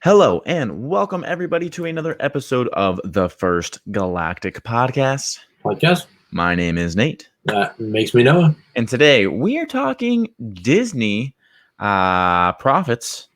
Hello and welcome everybody to another episode of the First Galactic Podcast. Podcast. My name is Nate. That makes me Noah. And today we are talking Disney profits,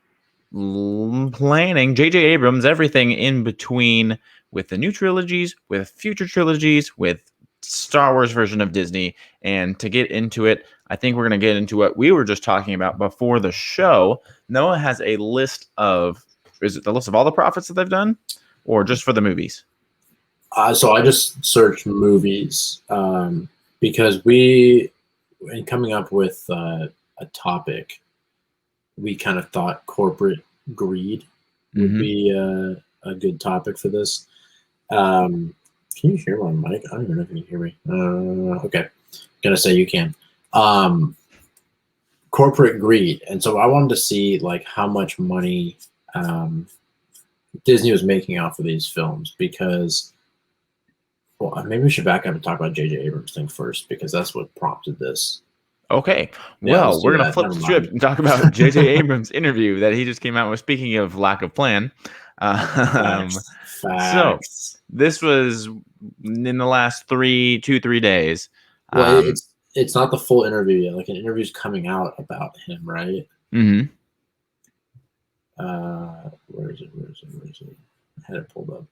planning, JJ Abrams, everything in between with the new trilogies, with future trilogies, with Star Wars version of Disney. And to get into it, I think we're going to get into what we were just talking about before the show. Noah has a list of, is it the list of all the profits that they've done or just for the movies? So I just searched movies because in coming up with a topic, we kind of thought corporate greed would be a good topic for this. Can you hear my mic? I don't even know if you can hear me. Okay. Gonna say you can. Corporate greed. And so I wanted to see like how much money Disney was making off of these films because, well, maybe we should back up and talk about JJ Abrams thing first because that's what prompted this. Okay. Well, we're going to flip the script and talk about JJ Abrams' interview that he just came out with. Speaking of lack of plan. Facts. So this was in the last 3 days. Well, it's not the full interview yet. Like an interview's coming out about him, right? Mm-hmm. Where is it? I had it pulled up.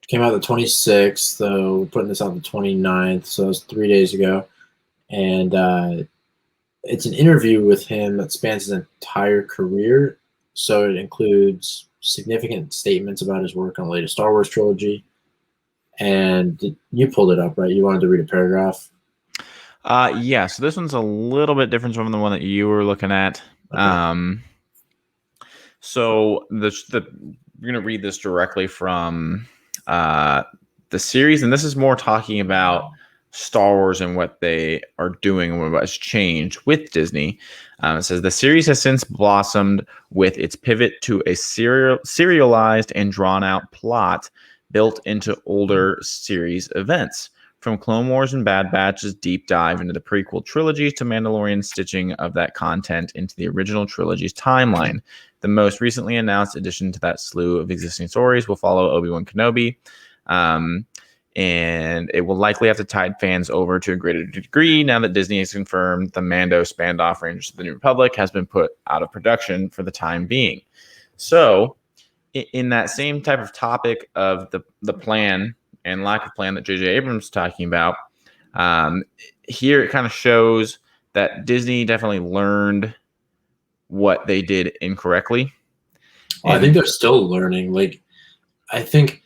Came out the 26th, so we're putting this out the 29th, so it's 3 days ago. And it's an interview with him that spans his entire career. So it includes significant statements about his work on the latest Star Wars trilogy. And you pulled it up, right? You wanted to read a paragraph? Yeah, so this one's a little bit different from the one that you were looking at. Okay. So we're going to read this directly from the series, and this is more talking about Star Wars and what they are doing and what has changed with Disney. It says, the series has since blossomed with its pivot to a serialized and drawn-out plot built into older series events. From Clone Wars and Bad Batch's deep dive into the prequel trilogies to Mandalorian stitching of that content into the original trilogy's timeline. The most recently announced addition to that slew of existing stories will follow Obi-Wan Kenobi, and it will likely have to tide fans over to a greater degree now that Disney has confirmed the Mando standoff Rangers of the New Republic has been put out of production for the time being. So, in that same type of topic of the plan and lack of plan that JJ Abrams is talking about, here it kind of shows that Disney definitely learned what they did incorrectly. I think they're still learning. Like, I think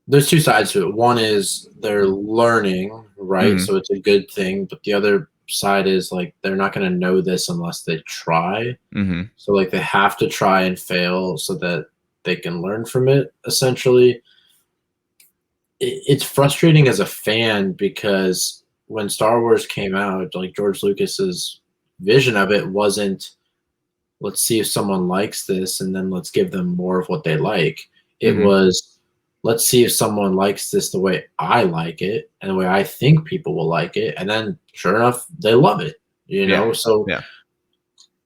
there's two sides to it. One is they're learning, right? Mm-hmm. So it's a good thing. But the other side is like they're not going to know this unless they try. Mm-hmm. So like they have to try and fail so that they can learn from it, essentially. It's frustrating as a fan because when Star Wars came out, like George Lucas's vision of it wasn't, let's see if someone likes this and then let's give them more of what they like. It was, let's see if someone likes this the way I like it and the way I think people will like it. And then sure enough, they love it, you know? So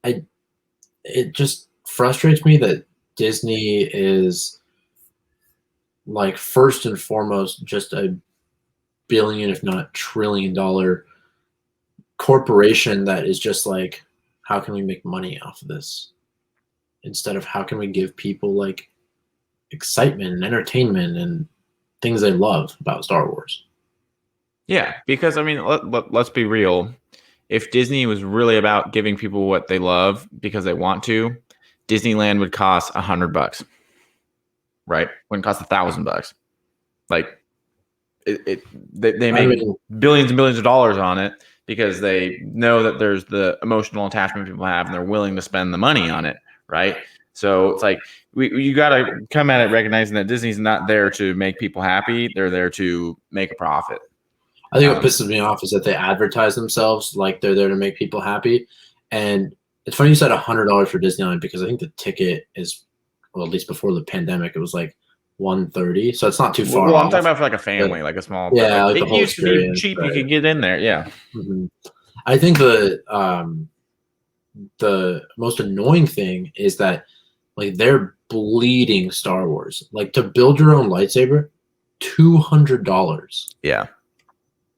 it just frustrates me that Disney is like first and foremost just a billion, if not $trillion corporation that is just like, how can we make money off of this instead of how can we give people like excitement and entertainment and things they love about Star Wars? Yeah, because I mean, let's be real. If Disney was really about giving people what they love because they want to, Disneyland would cost $100. Right? Wouldn't cost $1,000. Like they make billions and billions of dollars on it because they know that there's the emotional attachment people have and they're willing to spend the money on it, right? So it's like you got to come at it recognizing that Disney's not there to make people happy; they're there to make a profit. I think what pisses me off is that they advertise themselves like they're there to make people happy, and it's funny you said $100 for Disneyland because I think the ticket is, well, at least before the pandemic, it was like $130, so it's not too far. Well, I'm talking about for like a family, like a small. Yeah, like it used to be cheap. You could get in there, yeah. Mm-hmm. I think the most annoying thing is that like they're bleeding Star Wars. Like to build your own lightsaber, $200. Yeah.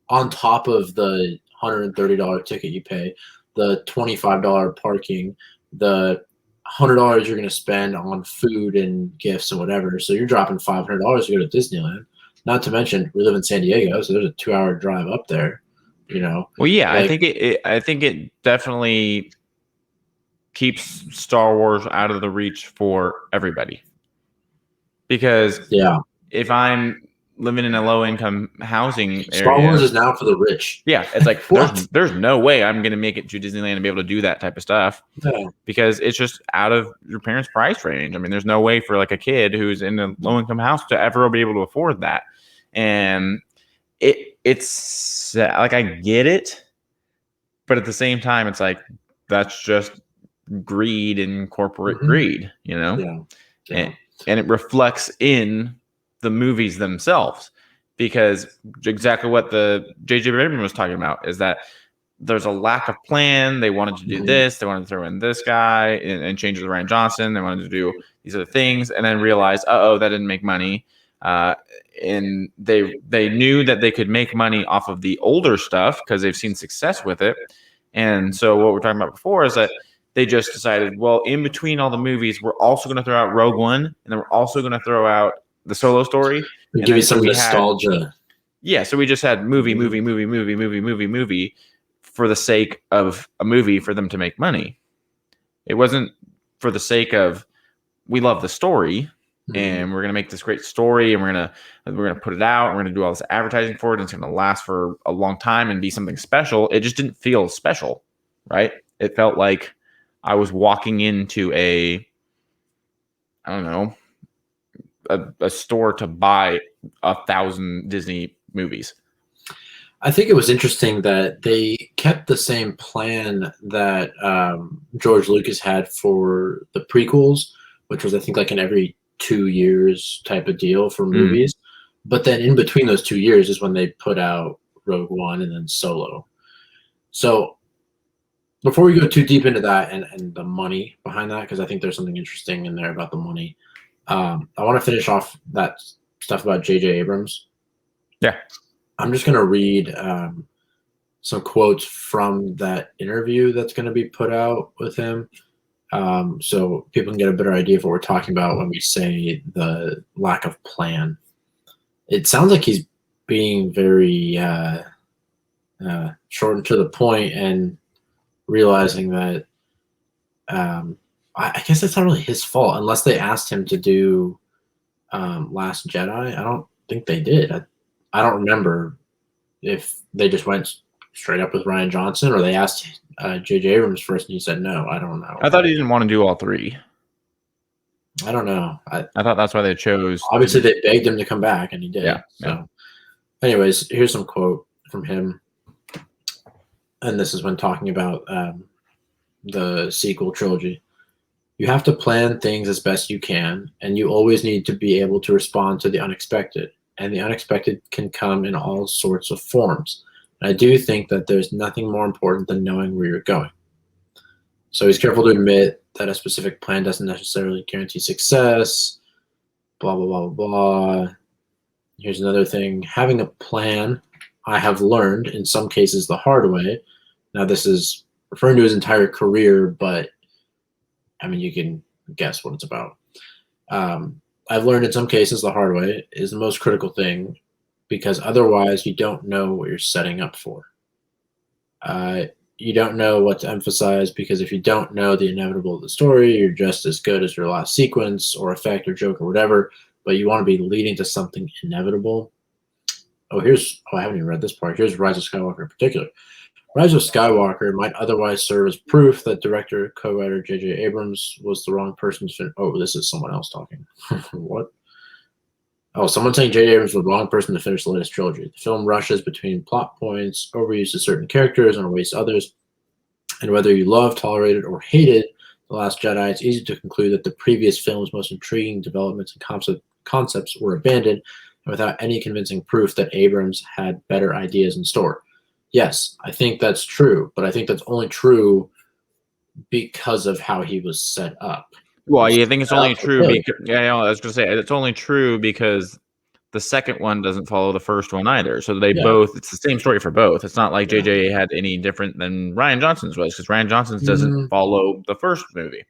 On top of the $130 ticket you pay, the $25 parking, the $100 you're going to spend on food and gifts and whatever. So you're dropping $500 to go to Disneyland. Not to mention, we live in San Diego, so there's a 2-hour drive up there. You know. Well, yeah, like, I think it definitely keeps Star Wars out of the reach for everybody. Because if I'm living in a low income housing area, Star Wars is now for the rich. Yeah, it's like there's no way I'm going to make it to Disneyland and be able to do that type of stuff because it's just out of your parents' price range. I mean, there's no way for like a kid who's in a low income house to ever be able to afford that. And it's like I get it, but at the same time, it's like that's just greed and corporate greed, you know. And it reflects in the movies themselves. Because exactly what the JJ Abrams was talking about is that there's a lack of plan. They wanted to do this. They wanted to throw in this guy and change it to Ryan Johnson. They wanted to do these other things and then realize, that didn't make money. And they knew that they could make money off of the older stuff because they've seen success with it. And so what we're talking about before is that they just decided, well, in between all the movies, we're also going to throw out Rogue One, and then we're also going to throw out the Solo story. Give you some nostalgia. So we just had movie for the sake of a movie for them to make money. It wasn't for the sake of we love the story and we're gonna make this great story and we're gonna put it out and we're gonna do all this advertising for it and it's gonna last for a long time and be something special. It just didn't feel special, right? It felt like I was walking into a store to buy 1,000 Disney movies. I think it was interesting that they kept the same plan that George Lucas had for the prequels, which was I think like an every 2 years type of deal for movies. But then in between those 2 years is when they put out Rogue One and then Solo. So before we go too deep into that and the money behind that, because I think there's something interesting in there about the money. I want to finish off that stuff about JJ Abrams. Yeah. I'm just going to read some quotes from that interview that's going to be put out with him so people can get a better idea of what we're talking about when we say the lack of plan. It sounds like he's being very short and to the point and realizing that I guess that's not really his fault unless they asked him to do Last Jedi. I don't think they did. I don't remember if they just went straight up with Ryan Johnson or they asked JJ Abrams first and he said no. I don't know. I thought he didn't want to do all three. I don't know. I thought that's why they chose. Obviously, they begged him to come back and he did. Yeah. So, anyways, here's some quote from him. And this is when talking about the sequel trilogy. You have to plan things as best you can, and you always need to be able to respond to the unexpected. And the unexpected can come in all sorts of forms. And I do think that there's nothing more important than knowing where you're going. So he's careful to admit that a specific plan doesn't necessarily guarantee success, blah, blah, blah, blah, blah. Here's another thing. Having a plan, I have learned, in some cases the hard way. Now, this is referring to his entire career, but, I mean, you can guess what it's about. I've learned in some cases the hard way is the most critical thing because otherwise you don't know what you're setting up for. You don't know what to emphasize because if you don't know the inevitable of the story, you're just as good as your last sequence or effect or joke or whatever, but you want to be leading to something inevitable. I haven't even read this part. Here's Rise of Skywalker in particular. Rise of Skywalker might otherwise serve as proof that director, co-writer JJ Abrams was the wrong person to finish. Oh, this is someone else talking. What? Oh, someone saying JJ Abrams was the wrong person to finish the latest trilogy. The film rushes between plot points, overuses certain characters, and wastes others. And whether you love, tolerated, or hated The Last Jedi, it's easy to conclude that the previous film's most intriguing developments and concepts were abandoned, and without any convincing proof that Abrams had better ideas in store. Yes, I think that's true, but I think that's only true because of how he was set up. Well, He's you think it's set up only for true failure. because I was going to say it's only true because the second one doesn't follow the first one either. So they Yeah, both, it's the same story for both. It's not like yeah. JJ had any different than Ryan Johnson's was, because Ryan Johnson's doesn't Mm, follow the first movie.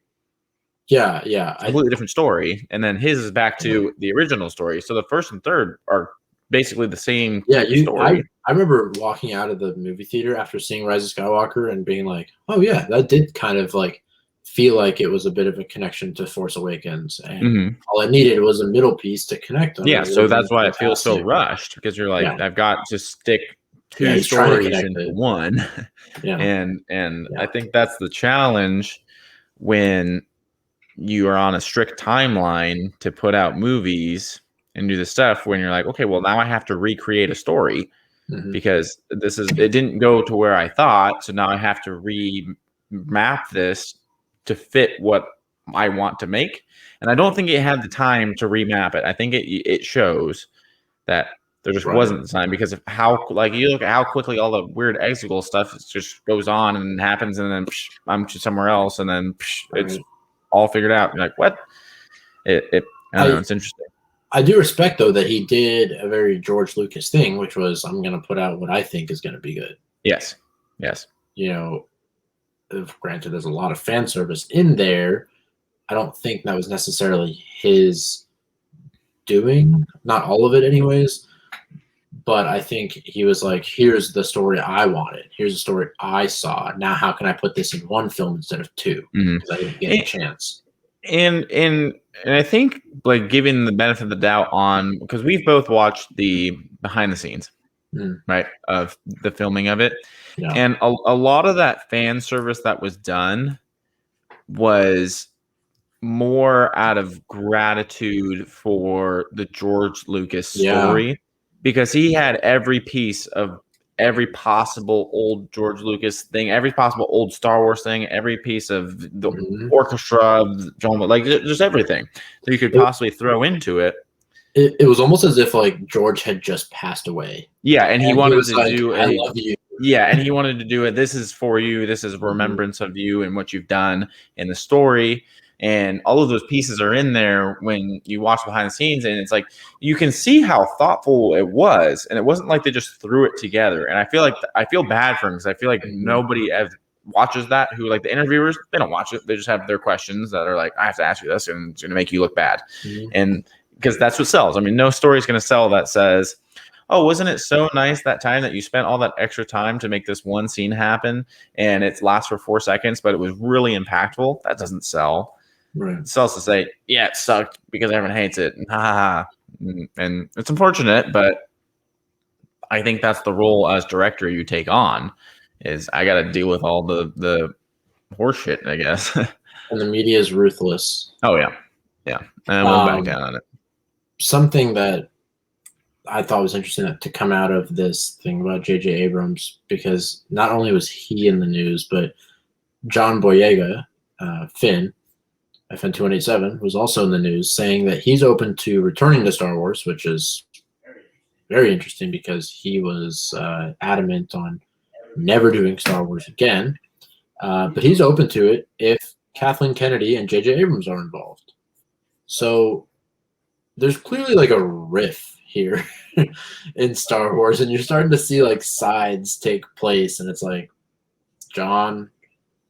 yeah, yeah. Completely different story. And then his is back to the original story. So the first and third are basically the same Yeah, story. I remember walking out of the movie theater after seeing Rise of Skywalker and being like, "Oh yeah, that did kind of like feel like it was a bit of a connection to Force Awakens." And Mm-hmm. all it needed was a middle piece to connect them. Yeah. And it So would have that's been why it feels so fantastic. rushed, because you're like, Yeah, I've got to stick yeah. two He's trying to stories connect into it. one. Yeah, And I yeah. think that's the challenge when you are on a strict timeline to put out movies and do the stuff, when you're like, okay, well, now I have to recreate a story Hmm. because it didn't go to where I thought. So now I have to remap this to fit what I want to make. And I don't think it had the time to remap it. I think it shows that there just Right, wasn't the time, because of how, like, you look at how quickly all the weird exegol stuff just goes on and happens, and then I'm somewhere else, and then it's right. all figured out. You're like, what? I don't know. I It's interesting. I do respect though that he did a very George Lucas thing, which was I'm going to put out what I think is going to be good. Yes. Yes. You know, granted, there's a lot of fan service in there. I don't think that was necessarily his doing, not all of it, anyways. But I think he was like, here's the story I wanted. Here's the story I saw. Now, how can I put this in one film instead of two? Mm-hmm. Because I didn't get a chance. And I think, like, giving the benefit of the doubt on, because we've both watched the behind the scenes, right, of the filming of it, Yeah. and a lot of that fan service that was done was more out of gratitude for the George Lucas story, because he had every piece of every possible old George Lucas thing, every possible old Star Wars thing, every piece of the orchestra of John, like just everything that you could possibly throw into it. It was almost as if like George had just passed away. Yeah, and he wanted to like, do I love you. Yeah, and he wanted to do it. This is for you. This is a remembrance of you and what you've done in the story. And all of those pieces are in there when you watch behind the scenes, and it's like you can see how thoughtful it was, and it wasn't like they just threw it together. And I feel bad for him, because I feel like nobody watches that, who, like, the interviewers, they don't watch it. They just have their questions that are like, I have to ask you this, and it's going to make you look bad. And because that's what sells. I mean, no story is going to sell that says, oh, wasn't it so nice that time that you spent all that extra time to make this one scene happen, and it lasts for 4 seconds, but it was really impactful? That doesn't sell. Right. It sells to say, yeah, it sucked because everyone hates it. And it's unfortunate, but I think that's the role as director you take on, is I got to deal with all the horse shit, I guess. And the media is ruthless. Oh, yeah. Yeah. And I won't back down on it. Something that I thought was interesting to come out of this thing about JJ Abrams, because not only was he in the news, but John Boyega, Finn, FN 287, was also in the news, saying that he's open to returning to Star Wars, which is very interesting because he was adamant on never doing Star Wars again. But he's open to it if Kathleen Kennedy and JJ Abrams are involved. So there's clearly like a riff here in Star Wars, and you're starting to see like sides take place, and it's like John,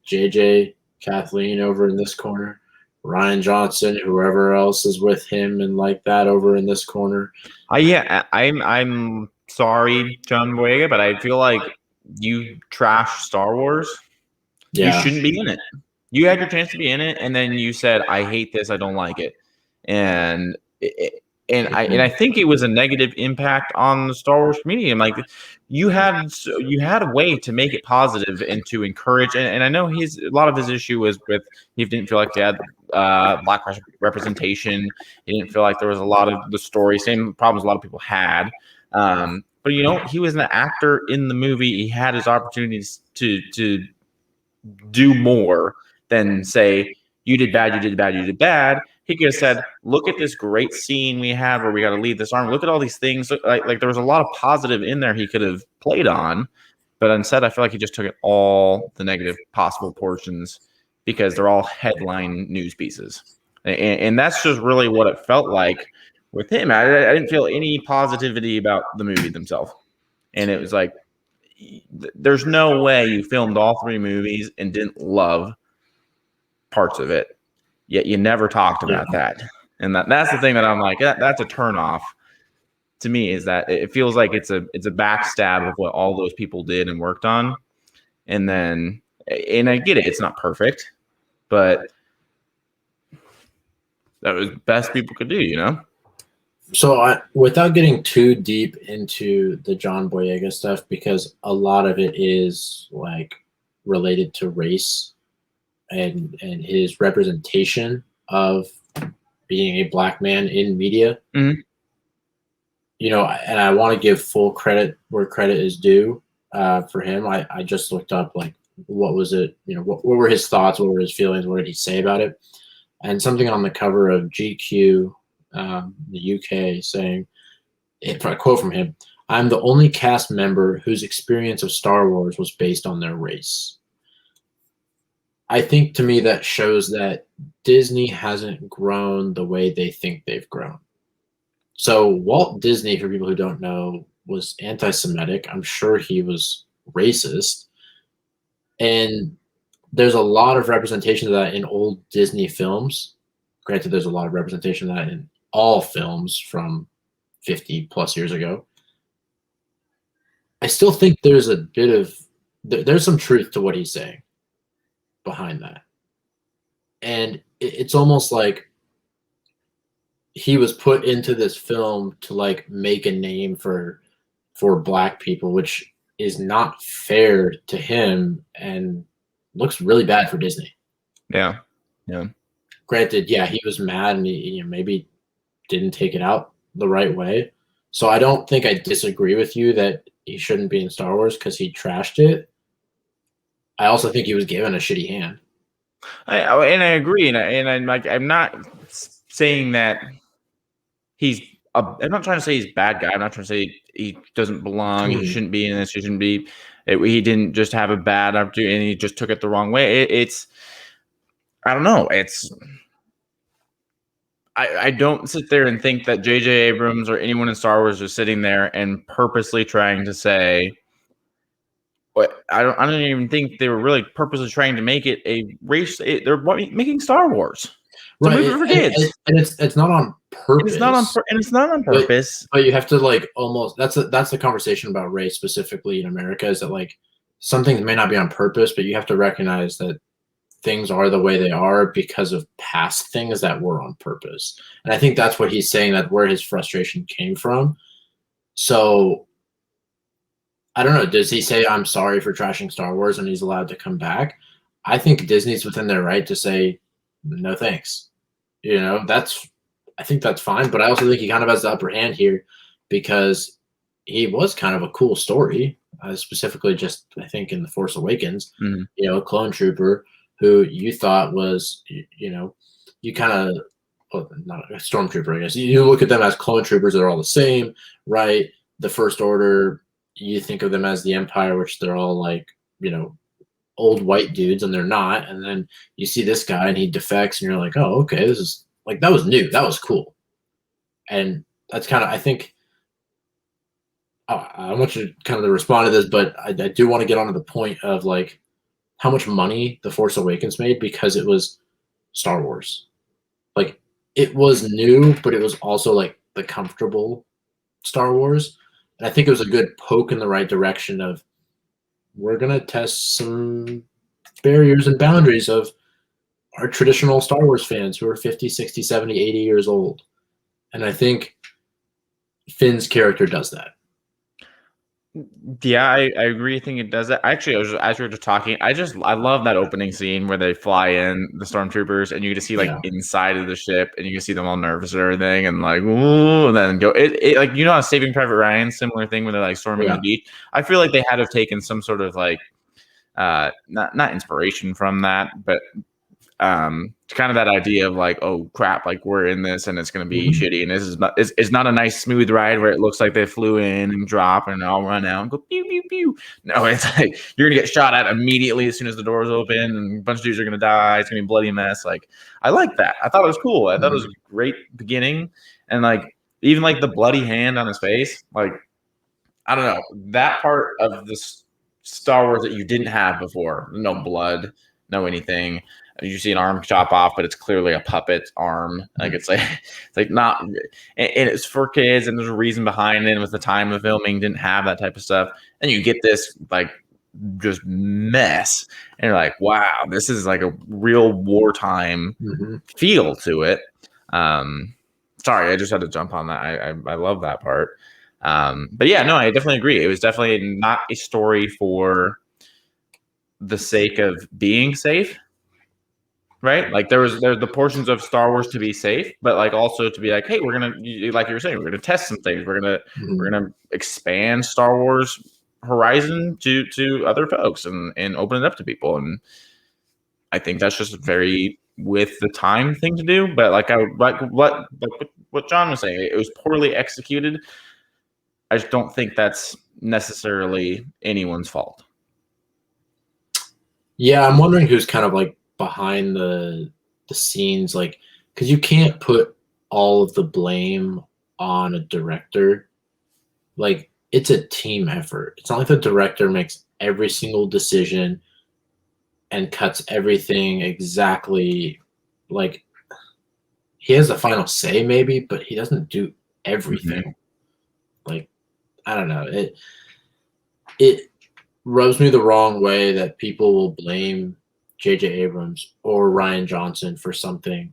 JJ, Kathleen over in this corner, Ryan Johnson, whoever else is with him, and like that over in this corner. I'm sorry, John Boyega, but I feel like you trashed Star Wars. Yeah. You shouldn't be in it. You had your chance to be in it, and then you said, I hate this, I don't like it. And I think it was a negative impact on the Star Wars community. And like, you had a way to make it positive and to encourage. And I know a lot of his issue was with, he didn't feel like he had black representation. He didn't feel like there was a lot of the story, same problems a lot of people had. But he was an actor in the movie. He had his opportunities to do more than say, you did bad, you did bad, you did bad. He could have said, look at this great scene we had where we got to lead this army. Look at all these things. Like there was a lot of positive in there he could have played on, But instead, I feel like he just took it all the negative possible portions because they're all headline news pieces. And that's just really what it felt like with him. I didn't feel any positivity about the movie themselves. And it was like, there's no way you filmed all 3 movies and didn't love parts of it. Yet you never talked about that. And that's the thing that I'm like, that's a turnoff to me, is that it feels like it's a backstab of what all those people did and worked on. And I get it, it's not perfect, but that was the best people could do, you know? So without getting too deep into the John Boyega stuff, because a lot of it is like related to race and his representation of being a black man in media. Mm-hmm. You know, and I want to give full credit where credit is due for him. I just looked up, like, what was it? You know, what were his thoughts? What were his feelings? What did he say about it? And something on the cover of GQ, the UK, saying, a quote from him, "I'm the only cast member whose experience of Star Wars was based on their race." I think, to me, that shows that Disney hasn't grown the way they think they've grown. So Walt Disney, for people who don't know, was anti-Semitic. I'm sure he was racist. And there's a lot of representation of that in old Disney films. Granted, there's a lot of representation of that in all films from 50 plus years ago. I still think there's a bit of, there's some truth to what he's saying behind that. And it's almost like he was put into this film to like make a name for black people, which is not fair to him and looks really bad for Disney. Yeah. Granted, yeah, he was mad and he maybe didn't take it out the right way. So I don't think I disagree with you that he shouldn't be in Star Wars because he trashed it. I also think he was given a shitty hand. I agree, I'm not saying that I'm not trying to say he's a bad guy. I'm not trying to say he doesn't belong. He shouldn't be in this. He shouldn't be. He didn't just have a bad opportunity and he just took it the wrong way. I don't know. I don't sit there and think that JJ Abrams or anyone in Star Wars is sitting there and purposely trying to say, I don't even think they were really purposely trying to make it a race. They're making Star Wars. It's a movie for kids. And it's not on purpose. It's not on purpose. But you have to like almost that's the conversation about race specifically in America, is that like some things may not be on purpose, but you have to recognize that things are the way they are because of past things that were on purpose. And I think that's what he's saying, that where his frustration came from. So I don't know. Does he say, "I'm sorry for trashing Star Wars," and he's allowed to come back? I think Disney's within their right to say, "No thanks." You know, I think that's fine. But I also think he kind of has the upper hand here because he was kind of a cool story, specifically just, I think, in The Force Awakens, you know, a clone trooper who you thought was, you know, you kind of, well, not a stormtrooper, I guess. You look at them as clone troopers that are all the same, right? The First Order, you think of them as the Empire, which they're all like, you know, old white dudes, and they're not. And then you see this guy and he defects and you're like, oh, okay, this is like, that was new. That was cool. And that's kind of, I think, I want you to kind of respond to this, but I do want to get onto the point of like how much money The Force Awakens made because it was Star Wars. Like, it was new, but it was also like the comfortable Star Wars. And I think it was a good poke in the right direction of, we're going to test some barriers and boundaries of our traditional Star Wars fans who are 50, 60, 70, 80 years old. And I think Finn's character does that. Yeah, I agree. I think it does that. Actually, as we were just talking, I love that opening scene where they fly in the stormtroopers and you get to see like inside of the ship and you can see them all nervous and everything and like, ooh, and then go. It like, you know, Saving Private Ryan, similar thing when they're like storming the beach. I feel like they had to have taken some sort of like, not inspiration from that, but kind of that idea of like, oh crap, like we're in this and it's going to be Mhm. shitty, and this is not, it's not a nice smooth ride where it looks like they flew in and drop and I'll run out and go pew pew pew. No, it's like you're gonna get shot at immediately as soon as the doors open, and a bunch of dudes are gonna die. It's gonna be a bloody mess. Like I like that. I thought it was cool. I thought it was a great beginning, and like even like the bloody hand on his face, like I don't know, that part of this Star Wars that you didn't have before. No blood, no anything. You see an arm chop off, but it's clearly a puppet arm. Like it's like not, and it's for kids, and there's a reason behind it. And with the time of filming, didn't have that type of stuff, and you get this like just mess, and you're like, wow, this is like a real wartime feel to it. Sorry, I just had to jump on that. I love that part. But yeah, no, I definitely agree. It was definitely not a story for the sake of being safe, right? Like there's the portions of Star Wars to be safe, but like also to be like, hey, we're gonna, like you were saying, we're gonna test some things. We're gonna expand Star Wars horizon to other folks and open it up to people. And I think that's just very with the time thing to do. But like what John was saying, it was poorly executed. I just don't think that's necessarily anyone's fault. Yeah, I'm wondering who's kind of like behind the scenes, like because you can't put all of the blame on a director. Like it's a team effort. It's not like the director makes every single decision and cuts everything exactly. Like he has the final say maybe, but he doesn't do everything. Like I don't know. It rubs me the wrong way that people will blame JJ Abrams or Ryan Johnson for something,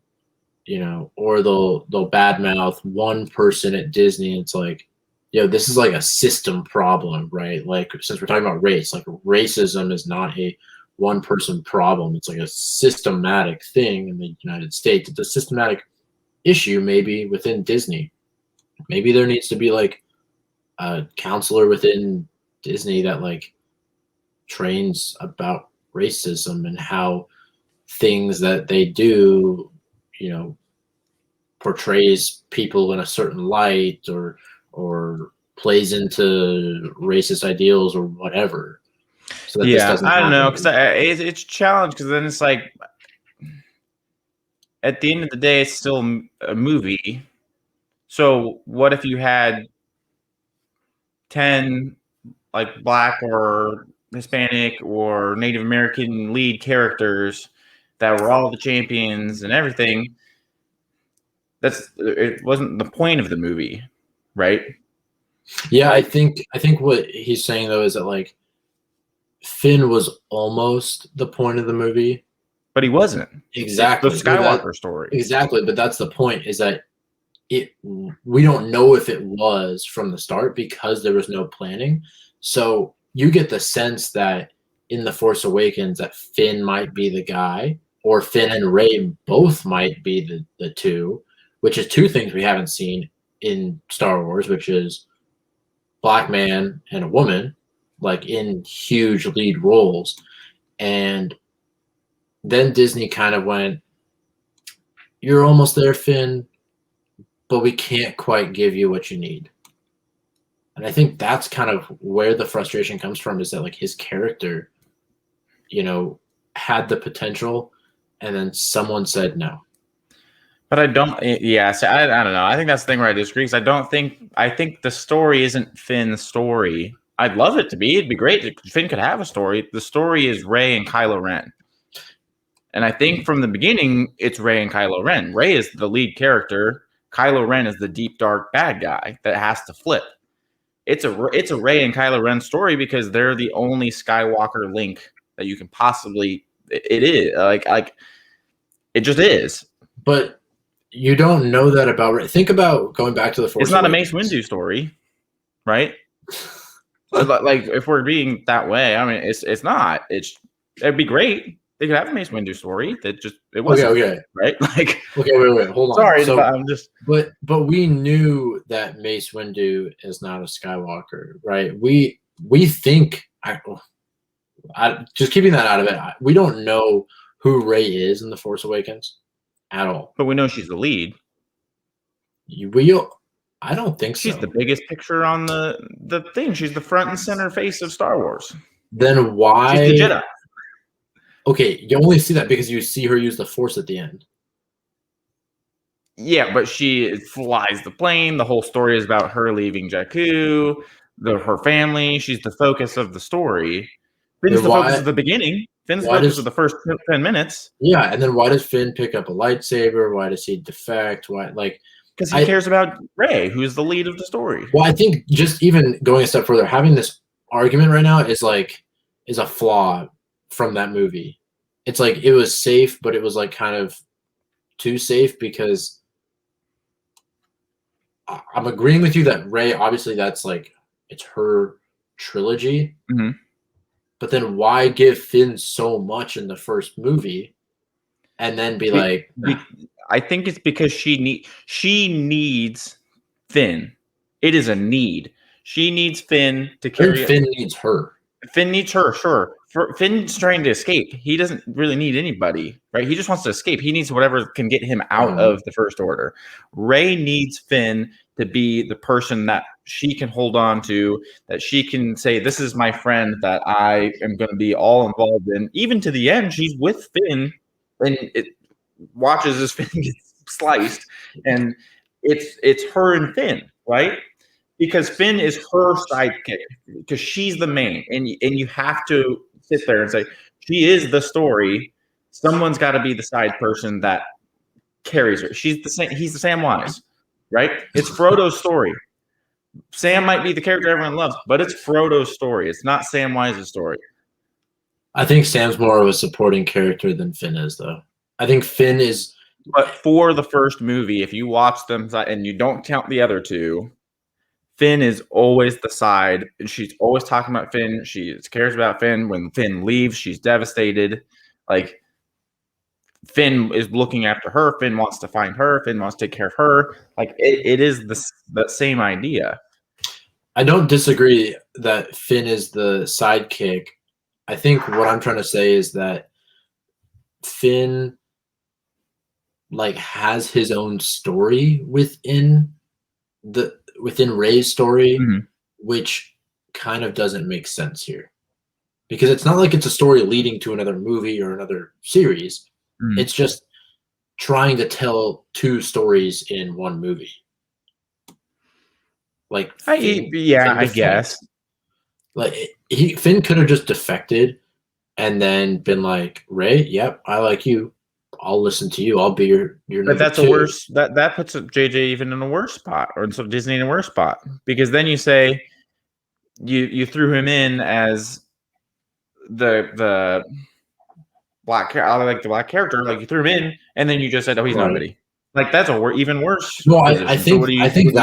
or they'll badmouth one person at Disney. It's like, this is like a system problem, right? Like since we're talking about race, like racism is not a one person problem. It's like a systematic thing in the United States. It's a systematic issue maybe within Disney. Maybe there needs to be like a counselor within Disney that like trains about racism and how things that they do, portrays people in a certain light or plays into racist ideals or whatever. So that this doesn't I don't know, happen. because it's a challenge, because then it's like at the end of the day, it's still a movie. So what if you had 10 like Black or Hispanic or Native American lead characters that were all the champions and everything? It wasn't the point of the movie, right? Yeah, I think what he's saying though is that like Finn was almost the point of the movie, but he wasn't. Exactly. It's the Skywalker story. Exactly, but that's the point, is that we don't know if it was from the start because there was no planning. So you get the sense that in The Force Awakens that Finn might be the guy, or Finn and Rey both might be the two, which is two things we haven't seen in Star Wars, which is Black man and a woman, like in huge lead roles. And then Disney kind of went, you're almost there, Finn, but we can't quite give you what you need. And I think that's kind of where the frustration comes from, is that like his character, had the potential and then someone said no. But I don't, so I don't know. I think that's the thing where I disagree, because I think the story isn't Finn's story. I'd love it to be. It'd be great if Finn could have a story. The story is Rey and Kylo Ren. And I think from the beginning, it's Rey and Kylo Ren. Rey is the lead character. Kylo Ren is the deep, dark bad guy that has to flip. It's a Rey and Kylo Ren story because they're the only Skywalker link that you can possibly. It is like it just is. But you don't know that about Rey. Think about going back to the Force. It's not Awakens. A Mace Windu story, right? Like if we're being that way, I mean, it's not. It'd be great. They could have a Mace Windu story that just it wasn't okay. Right? Like wait, hold on. Sorry, so, but I'm just. But we knew that Mace Windu is not a Skywalker, right? We think I just keeping that out of it. We don't know who Rey is in The Force Awakens at all. But we know she's the lead. I don't think She's so. the biggest picture on the thing. She's the front and center face of Star Wars. Then why? She's the Jedi. Okay, you only see that because you see her use the Force at the end. Yeah, but she flies the plane. The whole story is about her leaving Jakku, her family. She's the focus of the story. Finn's the focus of the beginning. Finn's the focus of the first 10 minutes. Yeah, and then why does Finn pick up a lightsaber? Why does he defect? Why, like, because he cares about Rey, who's the lead of the story. Well, I think just even going a step further, having this argument right now is a flaw from that movie. It's like it was safe, but it was like kind of too safe because I'm agreeing with you that Rey, obviously that's like it's her trilogy. Mm-hmm. But then why give Finn so much in the first movie and then be like nah. I think it's because she needs Finn. It is a need. She needs Finn to carry. Finn needs her. Finn needs her, sure. Finn's trying to escape. He doesn't really need anybody, right? He just wants to escape. He needs whatever can get him out of the First Order. Rey needs Finn to be the person that she can hold on to, that she can say, this is my friend that I am going to be all involved in. Even to the end, she's with Finn and it watches as Finn gets sliced. And it's her and Finn, right? Because Finn is her sidekick, because she's the main, and you have to sit there and say, she is the story. Someone's got to be the side person that carries her. She's the same. He's the Samwise, right? It's Frodo's story. Sam might be the character everyone loves, but it's Frodo's story. It's not Samwise's story. I think Sam's more of a supporting character than Finn is, though. I think Finn is. But for the first movie, if you watch them and you don't count the other two, Finn is always the side, and she's always talking about Finn. She cares about Finn. When Finn leaves, she's devastated. Like, Finn is looking after her. Finn wants to find her. Finn wants to take care of her. Like, it is the same idea. I don't disagree that Finn is the sidekick. I think what I'm trying to say is that Finn, like, has his own story within Rey's story, which kind of doesn't make sense here. Because it's not like it's a story leading to another movie or another series. It's just trying to tell two stories in one movie. Like, I guess. Like, Finn could have just defected and then been like, Rey, yep, I like you. I'll listen to you. I'll be your But that's a worse that puts JJ even in a worse spot, or in Disney in a worse spot, because then you say you threw him in as the black character, like you threw him in, and then you just said, oh, he's nobody. Like, that's even worse. No, I think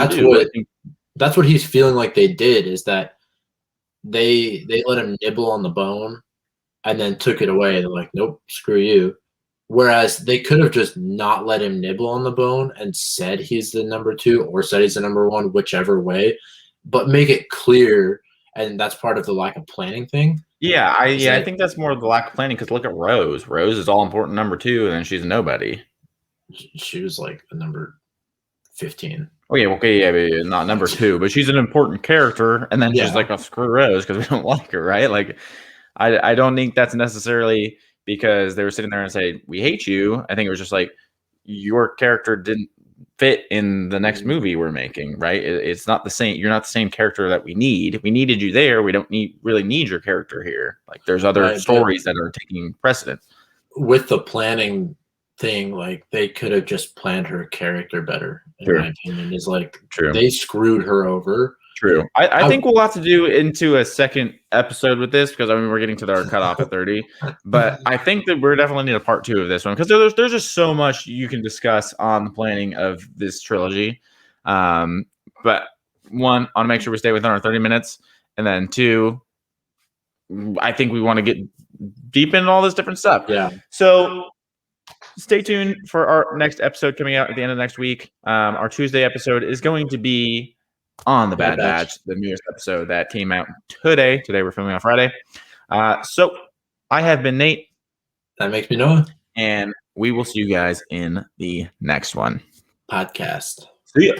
that's what he's feeling like they did, is that they let him nibble on the bone and then took it away. They're like, nope, screw you. Whereas they could have just not let him nibble on the bone and said he's the number 2 or said he's the number 1, whichever way, but make it clear. And that's part of the lack of planning thing. Yeah, I think that's more of the lack of planning, because look at Rose. Rose is all important number 2, and then she's a nobody. She was like a number 15. Okay, yeah, not number 2, but she's an important character, and then she's like, oh, screw Rose because we don't like her, right? Like, I don't think that's necessarily because they were sitting there and say, we hate you. I think it was just like, your character didn't fit in the next movie we're making, right? It's not the same. You're not the same character that we need. We needed you there. We don't really need your character here. Like, there's other stories that are taking precedence. With the planning thing, like, they could have just planned her character better, in my opinion. Is like, they screwed her over. True. I think we'll have to do into a second episode with this, because I mean, we're getting to our cutoff at 30, but I think that we're definitely need a part 2 of this one, because there's just so much you can discuss on the planning of this trilogy. But one, I want to make sure we stay within our 30 minutes, and then 2, I think we want to get deep into all this different stuff. Yeah. So stay tuned for our next episode coming out at the end of next week. Our Tuesday episode is going to be on the Bad Batch, the newest episode that came out today. Today we're filming on Friday. So I have been Nate. That makes me Noah. And we will see you guys in the next one. Podcast. See ya.